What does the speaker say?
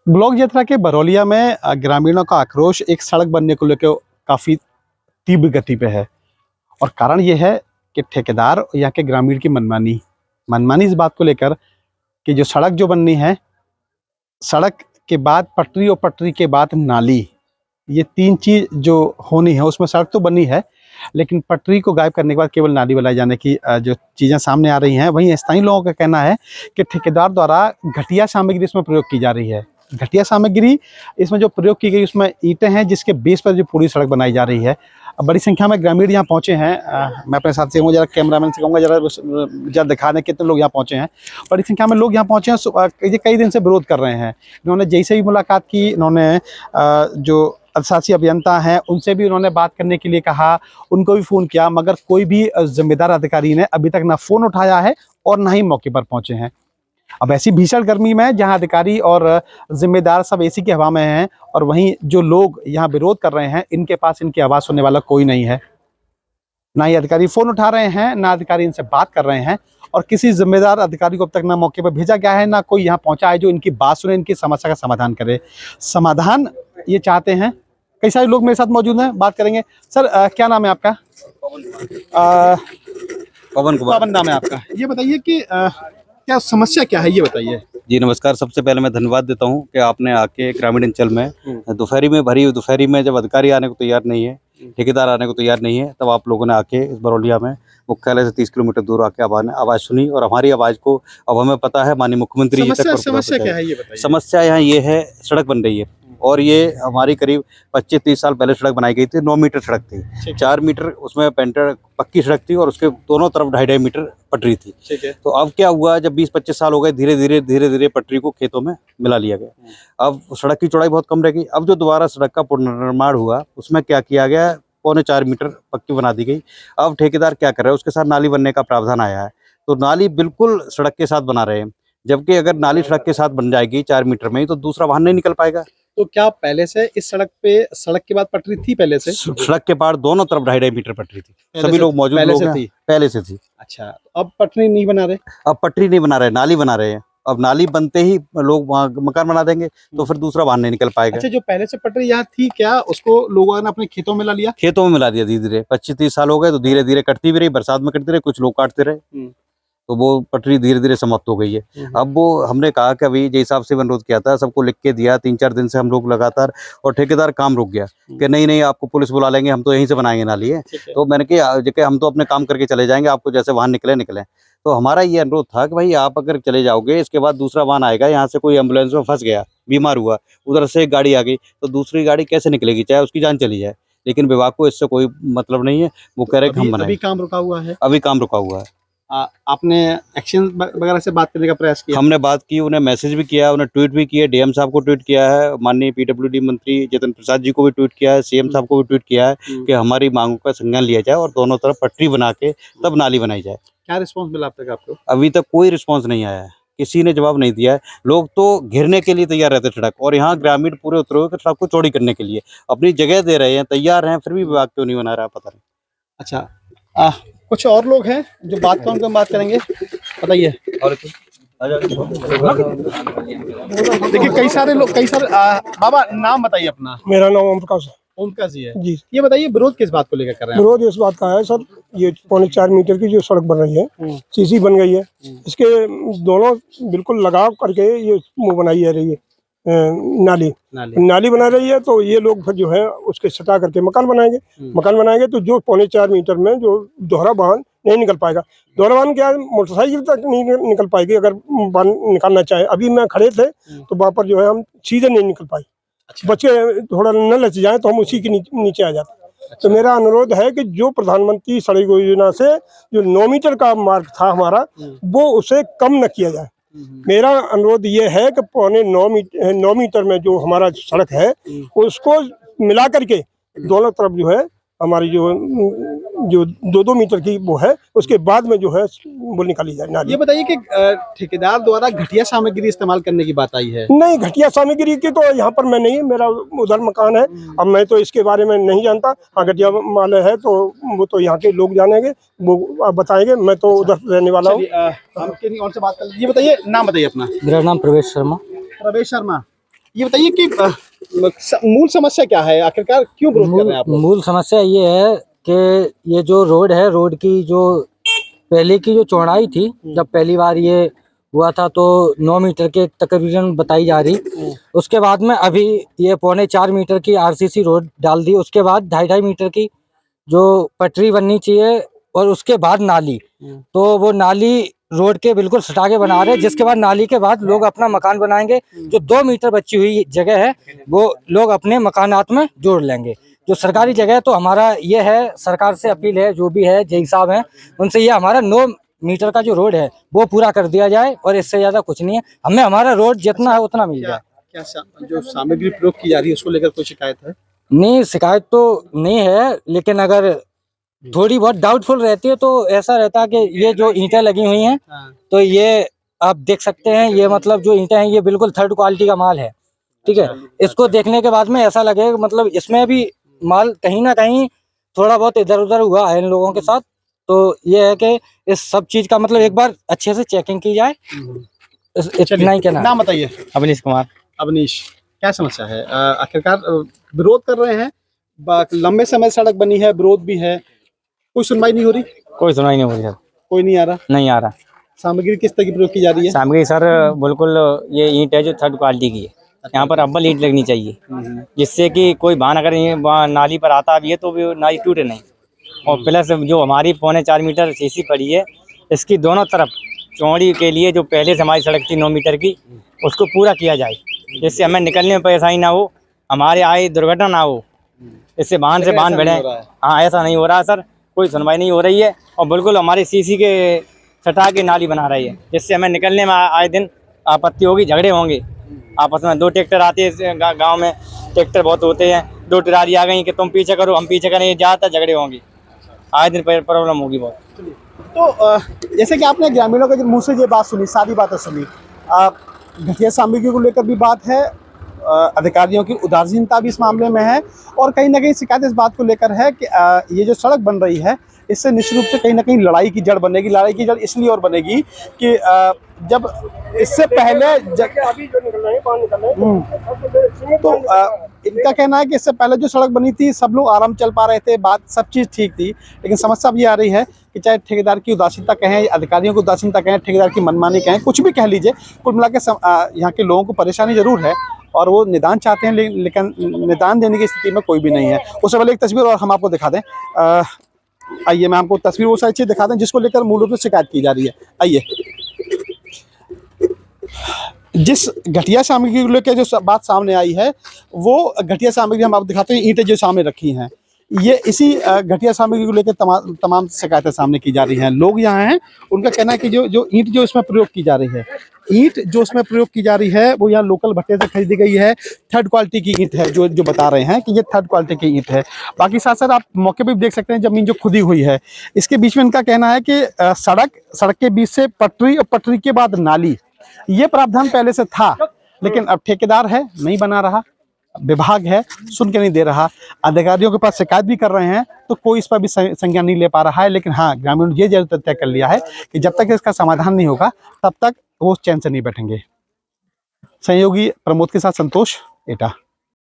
Block यात्रा के बरौलिया में ग्रामीणों का आक्रोश एक सड़क बनने को लेकर काफ़ी तीव्र गति पे है। और कारण ये है कि ठेकेदार और यहाँ के ग्रामीण की मनमानी इस बात को लेकर कि जो सड़क जो बननी है, सड़क के बाद पटरी और पटरी के बाद नाली, ये तीन चीज़ जो होनी है उसमें सड़क तो बनी है, लेकिन पटरी को गायब करने के बाद केवल नाली बनाए जाने की जो चीज़ें सामने आ रही हैं। वहीं स्थानीय लोगों का कहना है कि ठेकेदार द्वारा घटिया सामग्री इसमें प्रयोग की जा रही है। घटिया सामग्री इसमें जो प्रयोग की गई उसमें ईंटें हैं, जिसके बेस पर जो पूरी सड़क बनाई जा रही है। बड़ी संख्या में ग्रामीण यहाँ पहुँचे हैं। मैं अपने साथ से कहूँगा, जरा कैमरामैन से कहूँगा जरा दिखा दें कितने लोग यहाँ पहुँचे हैं। बड़ी संख्या में लोग यहाँ पहुँचे हैं। ये कई दिन से विरोध कर रहे हैं। इन्होंने जैसे भी मुलाकात की, इन्होंने जो अधिशासी अभियंता हैं उनसे भी उन्होंने बात करने के लिए कहा, उनको भी फ़ोन किया, मगर कोई भी जिम्मेदार अधिकारी ने अभी तक ना फ़ोन उठाया है और ना ही मौके पर पहुँचे हैं। अब ऐसी भीषण गर्मी में जहां अधिकारी और जिम्मेदार सब एसी की हवा में हैं, और वहीं जो लोग यहाँ विरोध कर रहे हैं, इनके पास इनकी आवाज़ सुनने वाला कोई नहीं है। ना ही अधिकारी फ़ोन उठा रहे हैं, ना अधिकारी इनसे बात कर रहे हैं, और किसी जिम्मेदार अधिकारी को अब तक ना मौके पर भेजा गया है, ना कोई यहाँ पहुँचा है जो इनकी बात सुने, इनकी समस्या का समाधान करे। समाधान ये चाहते हैं। कई सारे लोग मेरे साथ मौजूद हैं, बात करेंगे। सर, क्या नाम है आपका? पवन नाम है आपका। ये बताइए कि क्या समस्या क्या है, ये बताइए। जी नमस्कार। सबसे पहले मैं धन्यवाद देता हूं कि आपने आके ग्रामीण अंचल में दोपहरी में भरी हुई दोपहरी में जब अधिकारी आने को तैयार नहीं है, ठेकेदार आने को तैयार नहीं है, तब आप लोगों ने आके इस बरौलिया में मुख्यालय से 30 किलोमीटर दूर आके आवाज़ सुनी, और हमारी आवाज़ को अब हमें पता है माननीय मुख्यमंत्री जी तक। समस्या क्या है, ये बताइए। समस्या यहाँ ये है, सड़क बन रही है, और ये हमारी करीब 25-30 साल पहले सड़क बनाई गई थी। 9 मीटर सड़क थी, 4 मीटर उसमें पेंटर पक्की सड़क थी, और उसके दोनों तरफ 2.5 मीटर पटरी थी। ठीक है। तो अब क्या हुआ, जब 20-25 साल हो गए, धीरे धीरे पटरी को खेतों में मिला लिया गया। अब सड़क की चौड़ाई बहुत कम रहेगी। अब जो दोबारा सड़क का पुनर्निर्माण हुआ, उसमें क्या किया गया, 4.25 मीटर पक्की बना दी गई। अब ठेकेदार क्या कर रहे हैं, उसके साथ नाली बनने का प्रावधान आया है, तो नाली बिल्कुल सड़क के साथ बना रहे हैं। जबकि अगर नाली सड़क के साथ बन जाएगी 4 मीटर में ही, तो दूसरा वाहन नहीं निकल पाएगा। तो क्या पहले से इस सड़क पे, सड़क के बाद पटरी थी पहले से? सड़क के पार दोनों तरफ 2.5 मीटर पटरी थी। सभी लोग मौजूद लोग हैं, पहले से थी। अच्छा, अब पटरी नहीं बना रहे? अब पटरी नहीं बना रहे, नाली बना रहे हैं। अब नाली बनते ही लोग वहाँ मकान बना देंगे, तो फिर दूसरा वाहन नहीं निकल पाएगा। अच्छा, जो पहले से पटरी यहाँ थी, क्या उसको लोगों ने अपने खेतों में ला लिया? खेतों में मिला दिया धीरे धीरे। 25-30 साल हो गए, तो धीरे धीरे कटती भी रही, बरसात में कटती रही, कुछ लोग काटते रहे, तो वो पटरी धीरे धीरे समाप्त हो गई है। अब वो हमने कहा कि अभी जिस हिसाब से अनुरोध किया था, सबको लिख के दिया, 3-4 दिन से हम लोग लगातार, और ठेकेदार काम रुक गया कि नहीं आपको पुलिस बुला लेंगे, हम तो यहीं से बनाएंगे नाली है। तो मैंने कहा हम तो अपने काम करके चले जाएंगे, आपको जैसे वाहन निकले। तो हमारा ये अनुरोध था कि भाई आप अगर चले जाओगे, इसके बाद दूसरा वाहन आएगा, यहाँ से कोई एम्बुलेंस में फंस गया, बीमार हुआ, उधर से एक गाड़ी आ गई, तो दूसरी गाड़ी कैसे निकलेगी, चाहे उसकी जान चली जाए। लेकिन विभाग को इससे कोई मतलब नहीं है, वो कह रहे कि हम बनाएं। अभी काम रुका हुआ है? अभी काम रुका हुआ है। आपने एक्शन वगैरह से बात करने का प्रयास किया? हमने बात की, उन्हें मैसेज भी किया, उन्हें ट्वीट भी किया, डीएम साहब को ट्वीट किया है, माननीय पीडब्ल्यूडी मंत्री जितेंद्र प्रसाद जी को भी ट्वीट किया है, सीएम साहब को भी ट्वीट किया है कि हमारी मांगों का संज्ञान लिया जाए और दोनों तरफ पटरी बना के तब नाली बनाई जाए। क्या रिस्पॉन्स मिला अब तक आपको? अभी तक कोई रिस्पॉन्स नहीं आया है, किसी ने जवाब नहीं दिया है। लोग तो घिरने के लिए तैयार रहते सड़क, और यहाँ ग्रामीण पूरे उतरे हुए सड़क को चौड़ी करने के लिए अपनी जगह दे रहे हैं, तैयार हैं, फिर भी विभाग क्यों नहीं बना रहा, पता नहीं। अच्छा, कुछ और लोग हैं जो बात करेंगे, बताइए। देखिए, कई सारे बाबा, नाम बताइए अपना। मेरा नाम ओम प्रकाश है। ओम प्रकाश जी है जी। ये बताइए, विरोध किस बात को लेकर कर रहे हैं? विरोध इस बात का है सर, ये 4.25 मीटर की जो सड़क बन रही है, सीसी बन गई है, इसके दोनों बिल्कुल लगाव करके ये मुँह बनाई जा रही है, नाली बना रही है। तो ये लोग फिर जो है उसके सटा करके मकान बनाएंगे, तो जो 4.25 मीटर में जो दोहरा वाहन नहीं निकल पाएगा। दोहरा वाहन क्या, मोटरसाइकिल तक नहीं निकल पाएगी अगर वाहन निकालना चाहे। अभी मैं खड़े थे तो वहाँ पर जो है हम सीधे नहीं निकल पाए। अच्छा। बच्चे थोड़ा न लच जाए तो हम उसी के नीचे आ जाते। अच्छा। तो मेरा अनुरोध है कि जो प्रधानमंत्री सड़क योजना से जो 9 मीटर का मार्ग था हमारा, वो उसे कम न किया जाए। मेरा अनुरोध ये है कि 9 मीटर में जो हमारा सड़क है उसको मिला करके दोनों तरफ जो है हमारी जो 2-2 मीटर की वो है, उसके बाद में जो है वो निकाली जाए नाली। ये बताइए कि ठेकेदार द्वारा घटिया सामग्री इस्तेमाल करने की बात आई है? नहीं, घटिया सामग्री की तो यहाँ पर मैं नहीं, मेरा उधर मकान है, अब मैं तो इसके बारे में नहीं जानता। हाँ, घटिया माल है तो वो तो यहाँ के लोग जानेंगे, वो बताएंगे, मैं तो उधर रहने वाला हूँ। हम किसी और से बात कर लीजिए। ये बताइए, नाम बताइए अपना। मेरा नाम प्रवेश शर्मा। प्रवेश शर्मा, ये बताइए कि मूल समस्या क्या है, आखिरकार क्यों विरोध कर रहे हैं आप लोग? मूल समस्या ये है कि ये जो रोड है, रोड की जो पहले की जो चौड़ाई थी, जब पहली बार ये हुआ था तो 9 मीटर के तकरीबन बताई जा रही। उसके बाद में अभी ये 3.25 मीटर की आरसीसी रोड डाल दी। उसके बाद 2.5 मीटर की जो पटरी बननी चाहिए और उसके बाद नाली। तो वो नाली रोड के बिल्कुल सटा के बना रहे, जिसके बाद नाली के बाद लोग अपना मकान बनाएंगे। जो 2 मीटर बची हुई जगह है वो लोग अपने मकानात में जोड़ लेंगे। जो सरकारी जगह है, तो हमारा ये है, सरकार से अपील है, जो भी है जय साहब हैं उनसे, ये हमारा 9 मीटर का जो रोड है वो पूरा कर दिया जाए और इससे ज्यादा कुछ नहीं है। हमें हमारा रोड जितना है उतना मिल जाए। क्या जो सामग्री प्रयोग की जा रही है उसको लेकर कोई शिकायत है? नहीं, शिकायत तो नहीं है, लेकिन अगर थोड़ी बहुत डाउटफुल रहती है तो ऐसा रहता है कि ये जो ईंटें लगी हुई हैं, तो ये आप देख सकते हैं, ये मतलब जो ईंटें हैं ये बिल्कुल 3rd क्वालिटी का माल है। ठीक है, इसको देखने के बाद में ऐसा लगेगा मतलब इसमें भी माल कहीं ना कहीं थोड़ा बहुत इधर उधर हुआ है इन लोगों के साथ। तो ये है कि इस सब चीज का मतलब एक बार अच्छे से चेकिंग की जाए। इतना ही कहना। नाम बताइए। अवनीश कुमार। अवनीश, क्या समस्या है? आखिरकार विरोध कर रहे हैं, लंबे समय से सड़क बनी है, विरोध भी है, कोई सुनवाई नहीं हो रही? कोई सुनाई नहीं हो रही सर। कोई नहीं आ रहा? नहीं आ रहा। सामग्री किस तरह की प्रयोग की जा रही है? सामग्री सर बिल्कुल ये ईंट है जो 3rd क्वालिटी की है। यहाँ पर अव्वल ईंट लगनी चाहिए, जिससे कि कोई वाहन अगर ये नाली पर आता भी है तो भी नाली टूटे नहीं। और प्लस जो हमारी 3.25 मीटर सीसी पड़ी है, इसकी दोनों तरफ चौड़ी के लिए जो पहले से हमारी सड़क थी 9 मीटर की, उसको पूरा किया जाए, जिससे हमें निकलने में परेशानी ना हो, हमारे आए दुर्घटना ना हो, इससे वाहन से वाहन बढ़े। हाँ, ऐसा नहीं हो रहा है सर, कोई सुनवाई नहीं हो रही है और बिल्कुल हमारी सीसी के सटा के नाली बना रही है, जिससे हमें निकलने में आए दिन आपत्ति होगी, झगड़े होंगे आपस में। 2 ट्रैक्टर आते हैं गाँव में, ट्रैक्टर बहुत होते हैं, 2 ट्राली आ गई कि तुम पीछे करो हम पीछे करें, ज़्यादातर झगड़े होंगे, आए दिन प्रॉब्लम होगी बहुत। तो जैसे कि आपने ग्रामीणों के मुंह से ये बात सुनी, सारी बातें सुनी, घटिया सामग्री को लेकर भी बात है, अधिकारियों की उदासीनता भी इस मामले में है, और कहीं ना कहीं शिकायत इस बात को लेकर है कि ये जो सड़क बन रही है इससे निश्चित रूप से कहीं ना कहीं लड़ाई की जड़ बनेगी। लड़ाई की जड़ इसलिए और बनेगी कि जब इससे पहले अभी जो निकल रहे हैं, बाहर निकल रहे हैं, तो इनका कहना है कि इससे पहले जो सड़क बनी थी सब लोग आराम चल पा रहे थे, बात सब चीज़ ठीक थी, लेकिन समस्या अब ये आ रही है कि चाहे ठेकेदार की उदासीनता कहें, अधिकारियों की उदासीनता कहें, ठेकेदार की मनमानी कहें, कुछ भी कह लीजिए, कुल मिला के यहाँ के लोगों को परेशानी जरूर है और वो निदान चाहते हैं, लेकिन निदान देने की स्थिति में कोई भी नहीं है। उससे पहले एक तस्वीर और हम आपको दिखा दें। आइए, मैं आपको तस्वीर वो सारी चीज़ दिखा दें जिसको लेकर मूल रूप से शिकायत की जा रही है। आइए, जिस घटिया सामग्री को लेकर जो बात सामने आई है, वो घटिया सामग्री हम आपको दिखाते हैं। ईंटें जो सामने रखी हैं, ये इसी घटिया सामग्री को लेकर तमाम शिकायतें सामने की जा रही हैं। लोग यहाँ हैं, उनका कहना है कि जो ईंट जो इसमें प्रयोग की जा रही है, ईंट जो इसमें प्रयोग की जा रही है वो यहाँ लोकल भट्टे से खरीदी गई है, 3rd क्वालिटी की ईंट है, जो बता रहे हैं कि ये 3rd क्वालिटी की ईंट है। बाकी साथ साथ आप मौके पे भी देख सकते हैं ज़मीन जो खुदी हुई है, इसके बीच में इनका कहना है कि सड़क के बीच से पटरी और पटरी के बाद नाली, ये प्रावधान पहले से था, लेकिन अब ठेकेदार है नहीं बना रहा, विभाग है सुन के नहीं दे रहा, अधिकारियों के पास शिकायत भी कर रहे हैं तो कोई इस पर भी संज्ञान नहीं ले पा रहा है। लेकिन हाँ, ग्रामीण ये जरूर तय कर लिया है कि जब तक इसका समाधान नहीं होगा तब तक वो चैन से नहीं बैठेंगे। सहयोगी प्रमोद के साथ संतोष, एटा।